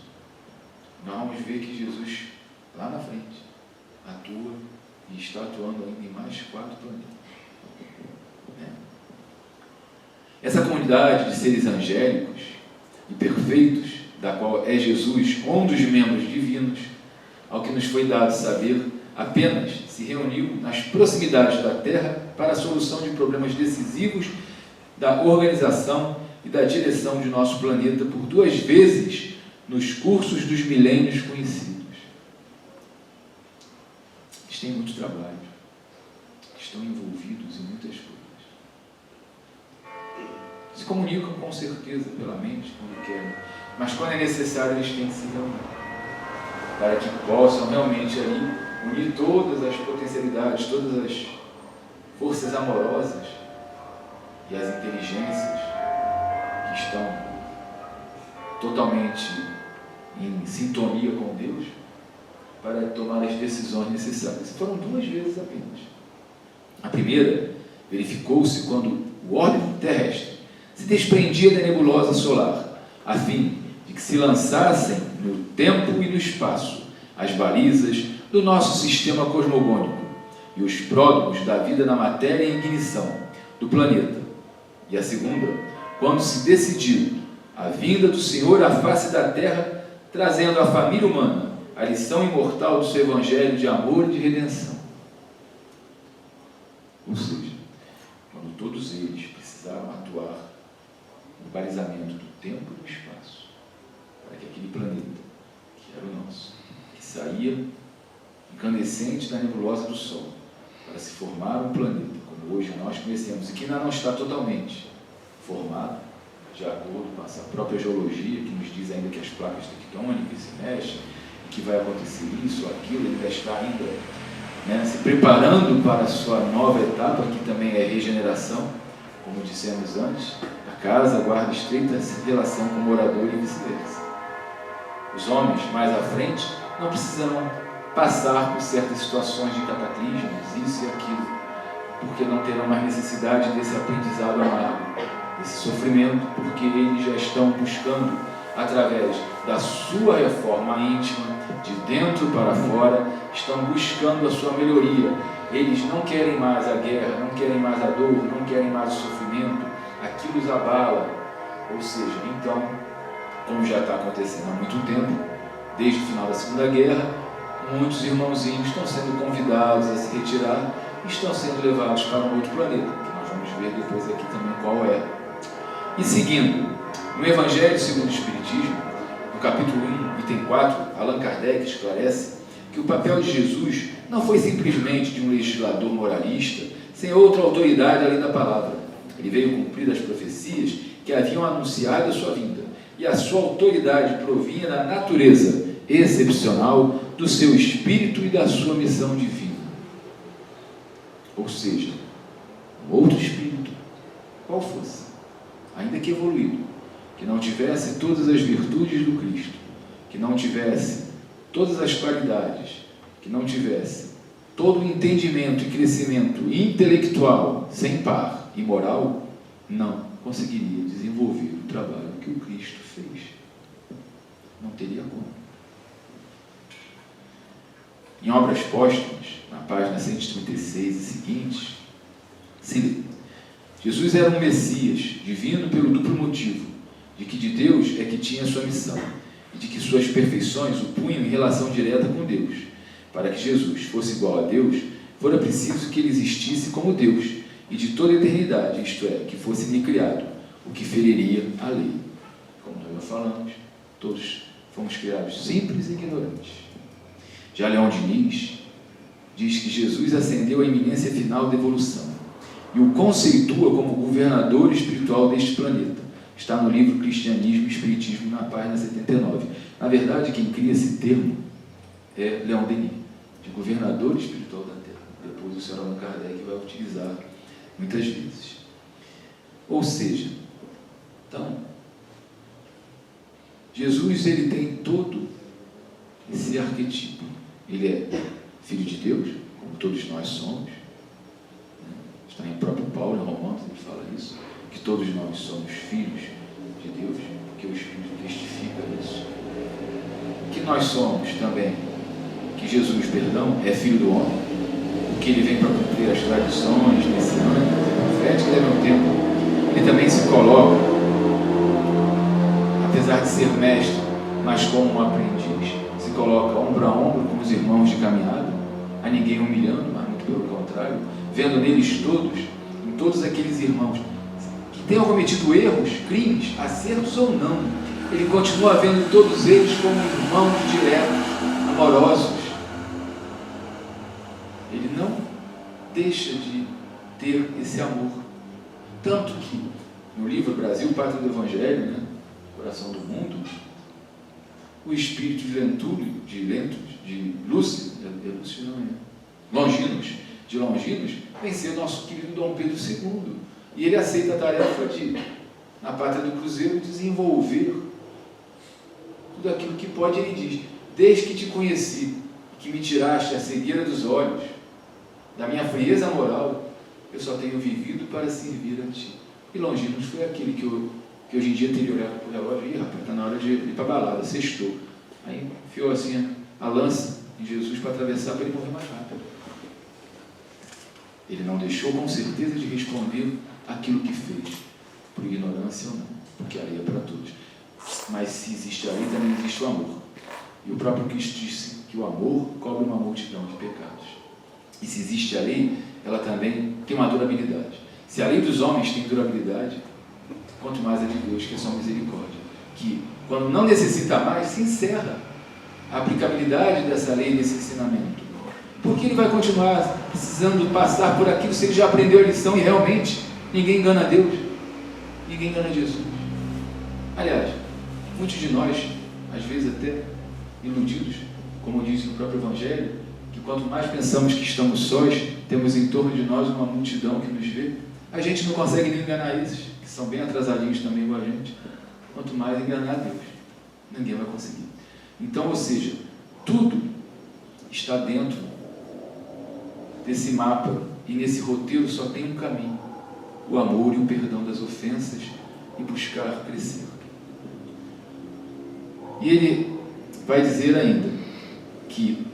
Speaker 2: Nós vamos ver que Jesus, lá na frente, atua e está atuando ainda em mais 4 planetas. Essa comunidade de seres angélicos e perfeitos, da qual é Jesus um dos membros divinos, ao que nos foi dado saber, apenas se reuniu nas proximidades da Terra para a solução de problemas decisivos da organização e da direção de nosso planeta por 2 vezes nos cursos dos milênios conhecidos. Eles têm muito trabalho, estão envolvidos em muitas coisas. Se comunicam com certeza pela mente quando querem, mas quando é necessário eles têm que se reunir para que possam realmente ali unir todas as potencialidades, todas as forças amorosas e as inteligências que estão totalmente em sintonia com Deus para tomar as decisões necessárias. Foram 2 vezes apenas. A primeira verificou-se quando o orbe terrestre se desprendia da nebulosa solar, a fim de que se lançassem no tempo e no espaço as balizas do nosso sistema cosmogônico e os pródromos da vida na matéria em ignição do planeta. E a segunda, quando se decidiu a vinda do Senhor à face da Terra, trazendo à família humana a lição imortal do seu Evangelho de amor e de redenção. Ou seja, quando todos eles precisaram atuar no balizamento do tempo e do espaço, para que aquele planeta, que era o nosso, que saía incandescente da nebulosa do Sol, para se formar um planeta, como hoje nós conhecemos, e que ainda não está totalmente formado, de acordo com essa própria geologia, que nos diz ainda que as placas tectônicas se mexem, e que vai acontecer isso ou aquilo, ele está ainda se preparando para a sua nova etapa, que também é regeneração, como dissemos antes. A casa guarda estreita relação com o morador e vice-versa. Os homens, mais à frente, não precisarão passar por certas situações de cataclismos, isso e aquilo, porque não terão mais necessidade desse aprendizado amargo, desse sofrimento, porque eles já estão buscando, através da sua reforma íntima, de dentro para fora, estão buscando a sua melhoria. Eles não querem mais a guerra, não querem mais a dor, não querem mais o sofrimento, aquilo os abala. Ou seja, então, como já está acontecendo há muito tempo, desde o final da Segunda Guerra, muitos irmãozinhos estão sendo convidados a se retirar e estão sendo levados para um outro planeta, que nós vamos ver depois aqui também qual é. E seguindo, no Evangelho segundo o Espiritismo, no capítulo 1, item 4, Allan Kardec esclarece que o papel de Jesus não foi simplesmente de um legislador moralista, sem outra autoridade além da palavra. Ele veio cumprir as profecias que haviam anunciado a sua vinda, e a sua autoridade provinha da natureza excepcional do seu espírito e da sua missão divina. Ou seja, um outro espírito, qual fosse, ainda que evoluído, que não tivesse todas as virtudes do Cristo, que não tivesse todas as qualidades, que não tivesse todo o entendimento e crescimento intelectual sem par e moral, não conseguiria desenvolver o trabalho que o Cristo fez. Não teria como. Em Obras Póstumas, na página 136 e seguintes, se lê: Jesus era um Messias, divino pelo duplo motivo, de que de Deus é que tinha sua missão, e de que suas perfeições o punham em relação direta com Deus. Para que Jesus fosse igual a Deus, fora preciso que ele existisse como Deus, e de toda a eternidade, isto é, que fosse lhe criado, o que feriria a lei. Como nós já falamos, todos fomos criados simples e ignorantes. Já Leão Diniz diz que Jesus ascendeu à iminência final da evolução e o conceitua como governador espiritual deste planeta. Está no livro Cristianismo e Espiritismo, na página 79. Na verdade, quem cria esse termo é Leão Denis, de governador espiritual da Terra. Depois o Sr. Allan Kardec vai utilizar muitas vezes. Ou seja, então, Jesus, ele tem todo esse arquetipo. Ele é filho de Deus, como todos nós somos. Está em próprio Paulo, em Romanos, ele fala isso, que todos nós somos filhos de Deus, porque o Espírito testifica isso. Que nós somos também, que Jesus, perdão, é filho do homem, porque ele vem para cumprir as tradições messiânicas e proféticas, e ao mesmo tempo ele também se coloca, apesar de ser mestre, mas como um aprendiz, se coloca ombro a ombro com os irmãos de caminhada, a ninguém humilhando, mas muito pelo contrário, vendo neles todos, em todos aqueles irmãos que tenham cometido erros, crimes, acertos ou não, ele continua vendo todos eles como irmãos diretos, amorosos. Ele não deixa de ter esse amor. Tanto que, no livro Brasil, Pátria do Evangelho, né, Coração do Mundo, o espírito de Longinos, venceu o nosso querido Dom Pedro II. E ele aceita a tarefa de, na Pátria do Cruzeiro, desenvolver tudo aquilo que pode. Ele diz: desde que te conheci, que me tiraste a cegueira dos olhos, da minha frieza moral, eu só tenho vivido para servir a ti. E Longinos foi aquele que hoje em dia teria olhado para o relógio: ih, rapaz, está na hora de ir para a balada, sextou. Aí enfiou assim a lança em Jesus para atravessar, para ele morrer mais rápido. Ele não deixou com certeza de responder aquilo que fez, por ignorância ou não, porque a lei é para todos. Mas se existe a lei, também existe o amor. E o próprio Cristo disse que o amor cobre uma multidão de pecados. E se existe a lei, ela também tem uma durabilidade. Se a lei dos homens tem durabilidade, quanto mais a de Deus, que é só misericórdia, que quando não necessita mais, se encerra a aplicabilidade dessa lei, desse ensinamento. Porque ele vai continuar precisando passar por aquilo se ele já aprendeu a lição? E realmente ninguém engana a Deus, ninguém engana Jesus. Aliás, muitos de nós, às vezes até iludidos, como diz no próprio Evangelho, que quanto mais pensamos que estamos sós, temos em torno de nós uma multidão que nos vê, a gente não consegue nem enganar esses, que são bem atrasadinhos também igual a gente, quanto mais enganar Deus. Ninguém vai conseguir. Então, ou seja, tudo está dentro desse mapa, e nesse roteiro só tem um caminho: o amor e o perdão das ofensas, e buscar crescer. E ele vai dizer ainda que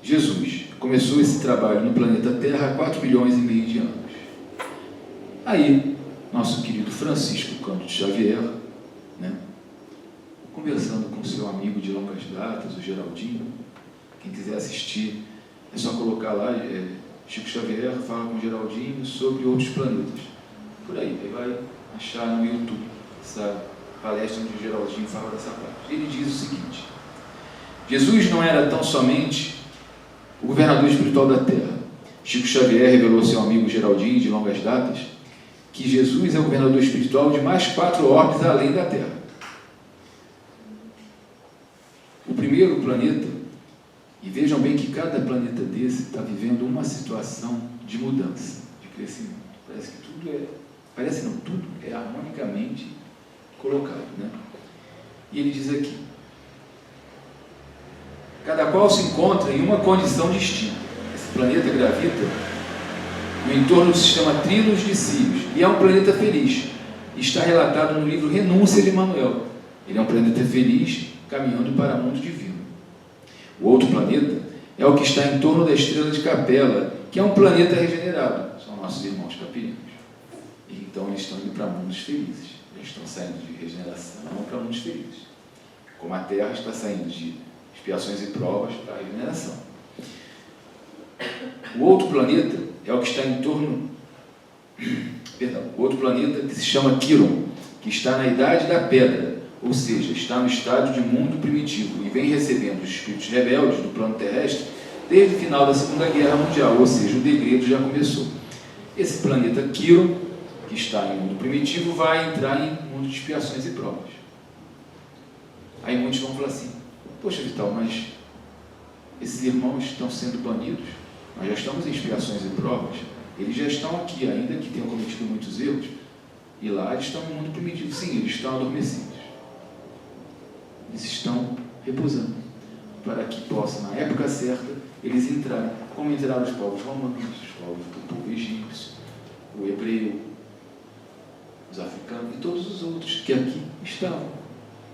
Speaker 2: Jesus começou esse trabalho no planeta Terra há 4,5 milhões de anos. Aí, nosso querido Francisco Cândido Xavier, né, conversando com seu amigo de longas datas, o Geraldinho, quem quiser assistir, é só colocar lá, Chico Xavier fala com o Geraldinho sobre outros planetas. Por aí, vai achar no YouTube essa palestra onde o Geraldinho fala dessa parte. Ele diz o seguinte: Jesus não era tão somente o governador espiritual da Terra. Chico Xavier revelou ao seu amigo Geraldinho, de longas datas, que Jesus é o governador espiritual de mais 4 orbes além da Terra. O primeiro planeta, e vejam bem que cada planeta desse está vivendo uma situação de mudança, de crescimento. Parece que tudo é harmonicamente colocado, né? E ele diz aqui: cada qual se encontra em uma condição distinta. Esse planeta gravita no entorno do sistema Trinos de Sírios, e é um planeta feliz. Está relatado no livro Renúncia de Manuel. Ele é um planeta feliz, caminhando para o mundo divino. O outro planeta é o que está em torno da estrela de Capela, que é um planeta regenerado. São nossos irmãos capelinos. E então eles estão indo para mundos felizes. Eles estão saindo de regeneração para mundos felizes. Como a Terra está saindo de expiações e provas para a regeneração. O outro planeta é o que está em torno... o outro planeta que se chama Quiron, que está na idade da pedra, ou seja, está no estádio de mundo primitivo e vem recebendo os espíritos rebeldes do plano terrestre desde o final da Segunda Guerra Mundial, ou seja, o degredo já começou. Esse planeta Quiron, que está em mundo primitivo, vai entrar em mundo de expiações e provas. Aí muitos vão falar assim: poxa, Vital, mas esses irmãos estão sendo banidos, nós já estamos em expiações e provas. Eles já estão aqui, ainda que tenham cometido muitos erros, e lá eles estão no mundo primitivo. Sim, eles estão adormecidos. Eles estão repousando, para que possam, na época certa, eles entrarem, como entraram os povos romanos, os povos do povo egípcio, o hebreu, os africanos e todos os outros que aqui estavam.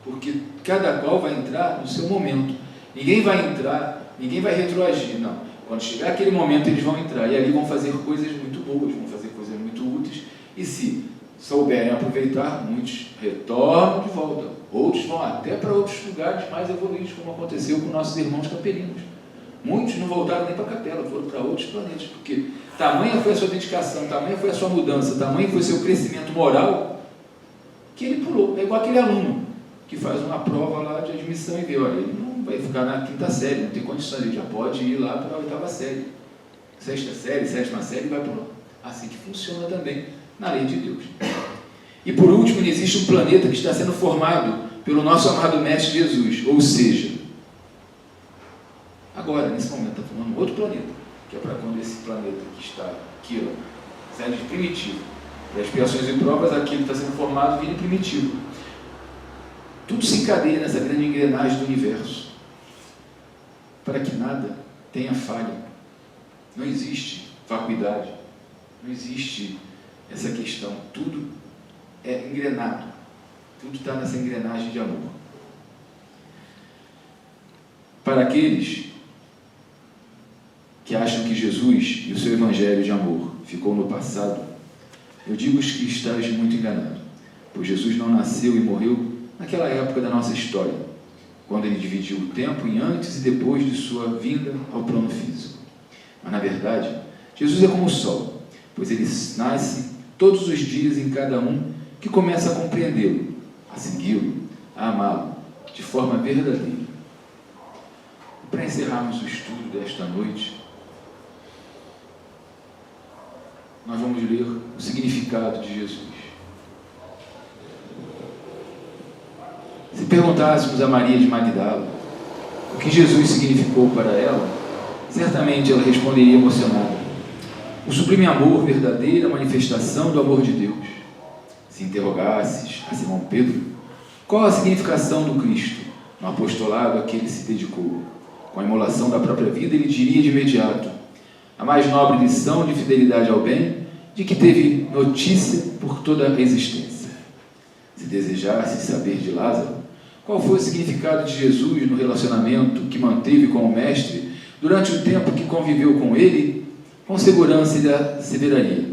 Speaker 2: Porque cada qual vai entrar no seu momento. Ninguém vai entrar, ninguém vai retroagir, não. Quando chegar aquele momento, eles vão entrar e ali vão fazer coisas muito boas, vão fazer coisas muito úteis, e se souberem aproveitar, muitos retornam de volta, outros vão até para outros lugares mais evoluídos, como aconteceu com nossos irmãos capelinos. Muitos não voltaram nem para a capela, foram para outros planetas, porque tamanha foi a sua dedicação, tamanha foi a sua mudança, tamanho foi o seu crescimento moral, que ele pulou. É igual aquele aluno que faz uma prova lá de admissão e vê, olha, ele não vai ficar na 5ª série, não tem condições, ele já pode ir lá para a 8ª série, 6ª série, 7ª série e vai para lá. Assim que funciona também na lei de Deus. E por último, existe um planeta que está sendo formado pelo nosso amado Mestre Jesus, ou seja, agora, nesse momento, está formando outro planeta, que é para quando esse planeta que está aqui, ó, saindo de primitivo, das expiações e provas, aquilo que está sendo formado vira primitivo. Tudo se encadeia nessa grande engrenagem do universo, para que nada tenha falha. Não existe vacuidade, não existe essa questão, tudo é engrenado, tudo está nessa engrenagem de amor. Para aqueles que acham que Jesus e o seu evangelho de amor ficou no passado, eu digo que estás muito enganado, pois Jesus não nasceu e morreu naquela época da nossa história, quando ele dividiu o tempo em antes e depois de sua vinda ao plano físico. Mas, na verdade, Jesus é como o sol, pois ele nasce todos os dias em cada um que começa a compreendê-lo, a segui-lo, a amá-lo, de forma verdadeira. Para encerrarmos o estudo desta noite, nós vamos ler o significado de Jesus. Se perguntássemos a Maria de Magdala o que Jesus significou para ela, certamente ela responderia emocionada: o sublime amor, verdadeira manifestação do amor de Deus. Se interrogasses a Simão Pedro qual a significação do Cristo no apostolado a que ele se dedicou, com a imolação da própria vida, ele diria de imediato: a mais nobre lição de fidelidade ao bem de que teve notícia por toda a existência. Se desejasse saber de Lázaro qual foi o significado de Jesus no relacionamento que manteve com o Mestre durante o tempo que conviveu com ele, com segurança ele asseveraria: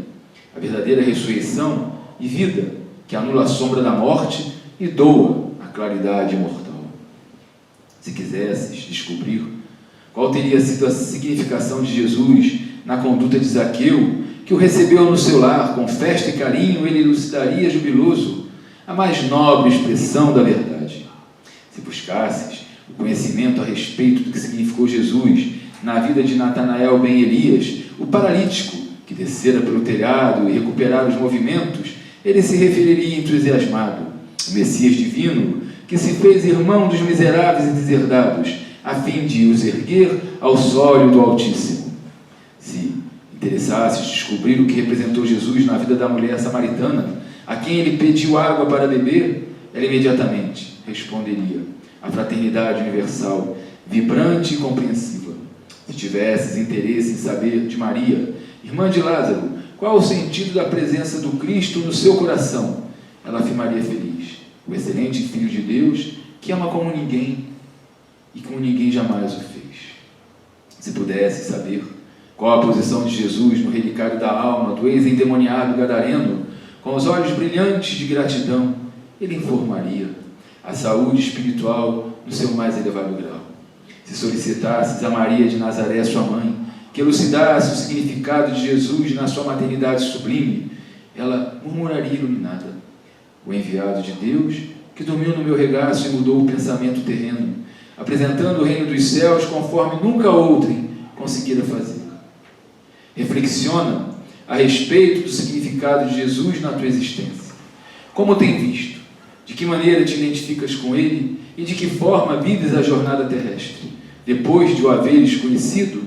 Speaker 2: a verdadeira ressurreição e vida que anula a sombra da morte e doa a claridade imortal. Se quisesses descobrir qual teria sido a significação de Jesus na conduta de Zaqueu, que o recebeu no seu lar com festa e carinho, ele elucidaria jubiloso a mais nobre expressão da verdade. Se buscasses o conhecimento a respeito do que significou Jesus na vida de Natanael ben Elias, o paralítico que descera pelo telhado e recuperara os movimentos, ele se referiria entusiasmado: o Messias divino que se fez irmão dos miseráveis e deserdados, a fim de os erguer ao sólio do Altíssimo. Se interessasses descobrir o que representou Jesus na vida da mulher samaritana, a quem ele pediu água para beber, ela imediatamente responderia: a fraternidade universal, vibrante e compreensiva. Se tivesses interesse em saber de Maria, irmã de Lázaro, qual o sentido da presença do Cristo no seu coração, ela afirmaria feliz: o excelente Filho de Deus, que ama como ninguém e como ninguém jamais o fez. Se pudesse saber qual a posição de Jesus no relicário da alma do ex-endemoniado gadareno, com os olhos brilhantes de gratidão, ele informaria a saúde espiritual no seu mais elevado grau. Se solicitasse a Maria de Nazaré, sua mãe, que elucidasse o significado de Jesus na sua maternidade sublime, ela murmuraria iluminada: o enviado de Deus, que dormiu no meu regaço e mudou o pensamento terreno, apresentando o reino dos céus conforme nunca outrem conseguira fazer. Reflexiona a respeito do significado de Jesus na tua existência. Como tem visto? De que maneira te identificas com Ele e de que forma vives a jornada terrestre, depois de o haveres conhecido?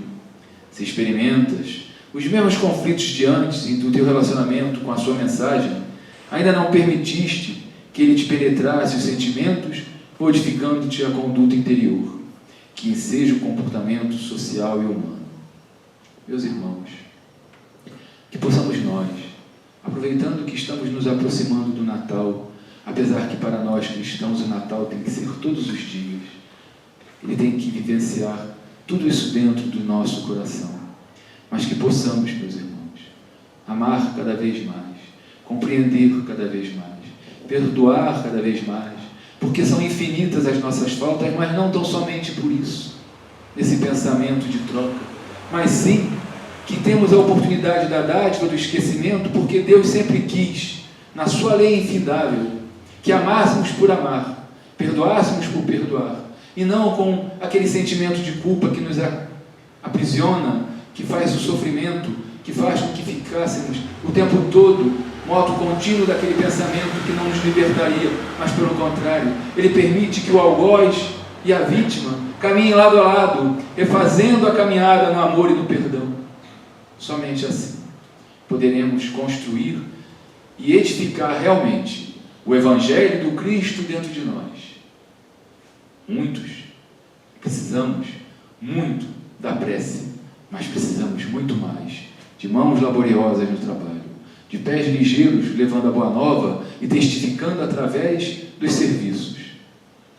Speaker 2: Se experimentas os mesmos conflitos de antes e do teu relacionamento com a sua mensagem, ainda não permitiste que ele te penetrasse os sentimentos, modificando-te a conduta interior, que seja o comportamento social e humano. Meus irmãos, que possamos nós, aproveitando que estamos nos aproximando do Natal, apesar que para nós cristãos o Natal tem que ser todos os dias, ele tem que vivenciar tudo isso dentro do nosso coração, mas que possamos, meus irmãos, amar cada vez mais, compreender cada vez mais, perdoar cada vez mais, porque são infinitas as nossas faltas, mas não tão somente por isso, nesse pensamento de troca, mas sim que temos a oportunidade da dádiva do esquecimento, porque Deus sempre quis, na sua lei infindável, que amássemos por amar, perdoássemos por perdoar, e não com aquele sentimento de culpa que nos aprisiona, que faz o sofrimento, que faz com que ficássemos o tempo todo moto contínuo daquele pensamento que não nos libertaria, mas pelo contrário, ele permite que o algoz e a vítima caminhem lado a lado, refazendo a caminhada no amor e no perdão. Somente assim poderemos construir e edificar realmente o Evangelho do Cristo dentro de nós. Muitos precisamos muito da prece, mas precisamos muito mais de mãos laboriosas no trabalho, de pés ligeiros levando a boa nova e testificando através dos serviços.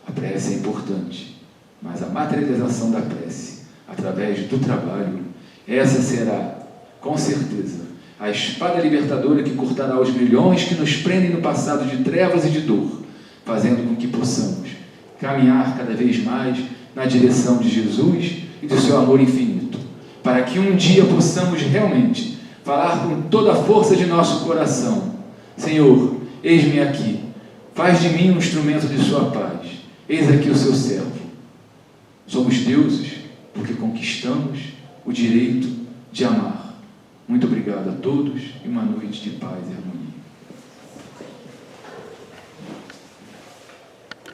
Speaker 2: A prece é importante, mas a materialização da prece através do trabalho, essa será, com certeza, a espada libertadora que cortará os milhões que nos prendem no passado de trevas e de dor, fazendo com que possamos caminhar cada vez mais na direção de Jesus e do seu amor infinito, para que um dia possamos realmente falar com toda a força de nosso coração: Senhor, eis-me aqui, faz de mim um instrumento de sua paz, eis aqui o seu servo. Somos deuses porque conquistamos o direito de amar. Muito obrigado a todos e uma noite de paz e harmonia.